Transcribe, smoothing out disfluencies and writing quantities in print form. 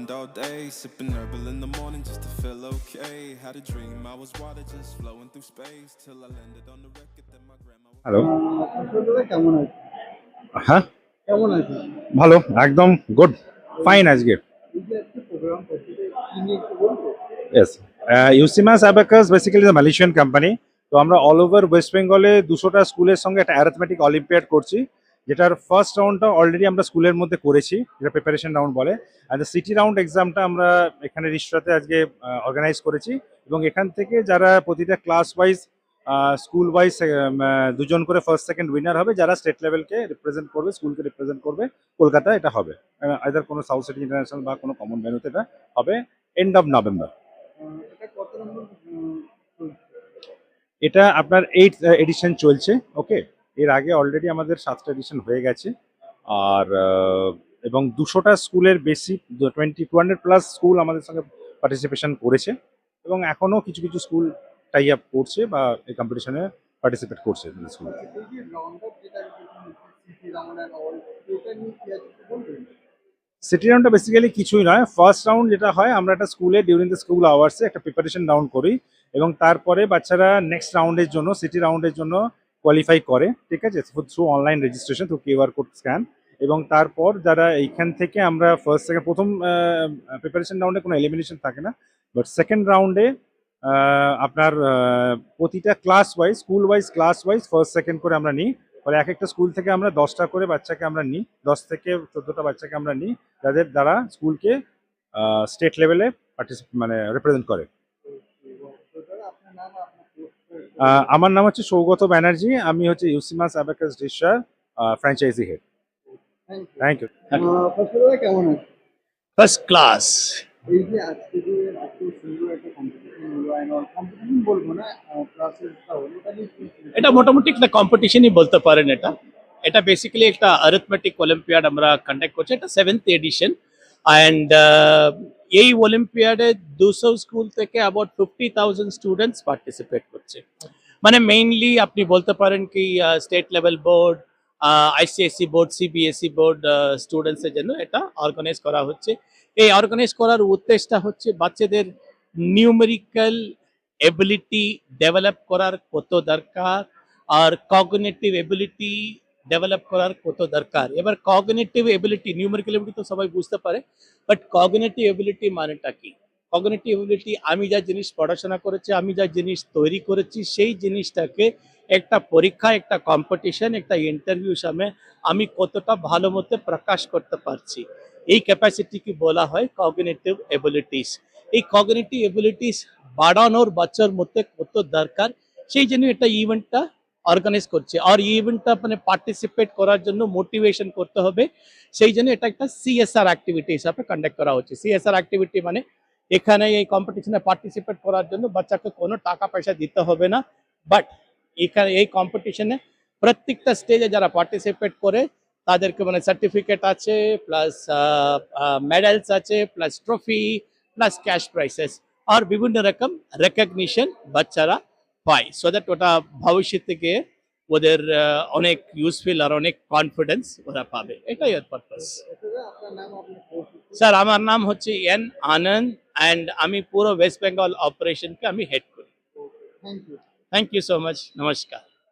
mind all day, sipping herbal in the morning just to feel okay. Had a dream I was water just flowing through space till I landed on the record that my grandma was... hello. ছোটবেলায় কেমন আছে? হ্যাঁ, কেমন আছে? ভালো, একদম good, fine আজকে। এই যে আজকে প্রোগ্রাম করছে কি নিয়ে একটু বলবো? Yes, UCMAS abacus basically the Malaysian company. তো আমরা অল ওভার ওয়েস্ট বেঙ্গলে 200টা স্কুলের সঙ্গে একটা অ্যারিথমেটিক অলিম্পিয়াড করছি, যেটার ফার্স্ট রাউন্ডটা অলরেডি আমরা স্কুলের মধ্যে করেছি, যেটা প্রিপারেশন রাউন্ড বলে। আর দ্য সিটি রাউন্ড এক্সামটা আমরা এখানে রিসরাতে আজকে অর্গানাইজ করেছি, এবং এখান থেকে যারা প্রতিটা ক্লাস ওয়াইজ স্কুল ওয়াইজ দুজন করে ফার্স্ট সেকেন্ড উইনার হবে, যারা স্টেট লেভেলকে রিপ্রেজেন্ট করবে, স্কুলকে রিপ্রেজেন্ট করবে কলকাতা। এটা হবে আইদার কোনো সাউথ সিটি ইন্টারন্যাশনাল বা কোনো কমন ভেন্যুতে, এটা হবে এন্ড অফ নভেম্বর। এটা কত নম্বর চলছে? এটা আপনার 8th এডিশন চলছে। ওকে, এর আগে অলরেডি আমাদের 7টা এডিশন হয়ে গেছে, আর এবং 200টা স্কুলের বেশি 200+ স্কুল আমাদের সঙ্গে পার্টিসিপেশন করেছে, এবং এখনো কিছু কিছু স্কুল টাই আপ করছে বা এই কম্পিটিশনে পার্টিসিপেট করছে স্কুল। এই যে রাউন্ড আপ যেটা সিটি রাউন্ড এন্ড অল, এটা নিয়ে কি আছে একটু বলবেন? সিটি রাউন্ডটা বেসিক্যালি কিছুই নয়। ফার্স্ট রাউন্ড যেটা হয়, আমরা একটা স্কুলে ডিউরিং দ্য স্কুল আওয়ার্সে একটা প্রিপারেশন রাউন্ড করি, এবং তারপরে বাচ্চারা নেক্সট রাউন্ডের জন্য, সিটি রাউন্ডের জন্য কোয়ালিফাই করে, ঠিক আছে, through online registration, through QR code scan. এবং তারপর যারা এইখান থেকে আমরা ফার্স্ট সেকেন্ড, প্রথম প্রিপারেশন রাউন্ডে কোনো এলিমিনেশন থাকে না, বাট সেকেন্ড রাউন্ডে আপনার প্রতিটা class wise, school wise, class wise first second করে আমরা নিই। ফলে এক একটা স্কুল থেকে আমরা 10টা করে বাচ্চাকে আমরা নিই, 10 থেকে 14টা বাচ্চাকে আমরা নিই, যাদের দ্বারা স্কুলকে স্টেট লেভেলে মানে রিপ্রেজেন্ট করে। আপনার নাম, আপনার পোস্ট? আমার নাম হচ্ছে সৌগত ব্যানার্জি, আমি হচ্ছে ইউসিমাস অ্যাবাকাস ডিশার franchise head. Thank you. Thank you. ছোটবেলায় কেমন আছে? First class. এই যে আজকে যে এত সুন্দর একটা কম্পিটিশন হলো, এন্ড অল কম্পিটিশন বলবো না, ক্লাসেসটা হলো, এটা নিয়ে কি ছিল? এটা মোটামুটি একটা কম্পিটিশনই বলতে পারেন। এটা বেসিক্যালি একটা অ্যারিথমেটিক অলিম্পিয়াড আমরা কন্ডাক্ট করছি, এটা 7th এডিশন। অ্যান্ড এই অলিম্পিয়াডে 200 স্কুল থেকে অ্যাবাউট 50,000 স্টুডেন্টস পার্টিসিপেট করছে। মানে মেইনলি আপনি বলতে পারেন কি state level board, ICSE board, CBSE board স্টুডেন্টসের জন্য এটা অর্গানাইজ করা হচ্ছে। এই অর্গানাইজ করার উদ্দেশ্যটা হচ্ছে বাচ্চাদের নিউমেরিক্যাল এবিলিটি ডেভেলপ করার কত দরকার, আর কগনিটিভ এবিলিটি ডেভেলপ করার কত দরকার। এবার কগনিটিভ এবিলিটি, নিউমেরিক্যাল এবিলিটি তো সবাই বুঝতে পারে, বাট কগনিটিভ এবিলিটি মানেটা কি? কগনিটিভ এবিলিটি, আমি যা জিনিস পড়াশোনা করেছি, আমি যা জিনিস তৈরি করেছি, সেই জিনিসটাকে একটা পরীক্ষা, একটা কম্পিটিশন, একটা ইন্টারভিউ সামনে আমি কতটা ভালো মতো প্রকাশ করতে পারছি, এই ক্যাপাসিটিকে বলা হয় কগনিটিভ এবিলিটিস। এই কগনিটিভ এবিলিটিস বাড়ানোর বাচ্চার মধ্যে কত দরকার, সেই জন্য একটা ইভেন্টটা অর্গানাইজ করছে। আর এই ইভেন্টটা মানে পার্টিসিপেট করার জন্য মোটিভেশন করতে হবে, সেই জন্য এটা একটা সিএসআর অ্যাক্টিভিটি হিসাবে কন্ডাক্ট করা হচ্ছে। সিএসআর অ্যাক্টিভিটি মানে এখানে এই কম্পিটিশনে পার্টিসিপেট করার জন্য বাচ্চাকে কোনো টাকা পয়সা দিতে হবে না, বাট এখানে এই কম্পিটিশনে প্রত্যেকটা স্টেজে যারা পার্টিসিপেট করে তাদেরকে মানে সার্টিফিকেট আছে, প্লাস মেডেলস আছে, plus trophy, plus cash prizes, আর বিভিন্ন রকম রেকগনিশন বাচ্চারা পায়, সো দ্যাট ওটা ভবিষ্যতে গিয়ে ওদের অনেক ইউজফুল আর অনেক কনফিডেন্স ওরা পাবে। এটাই ওর পারপাস। আপনার নাম, আপনার পোস্ট? স্যার, আমার নাম হচ্ছে এন আনন্দ, অ্যান্ড আমি পুরো ওয়েস্ট বেঙ্গল অপারেশনকে আমি হেড করি। Thank you. Thank you so much, নমস্কার।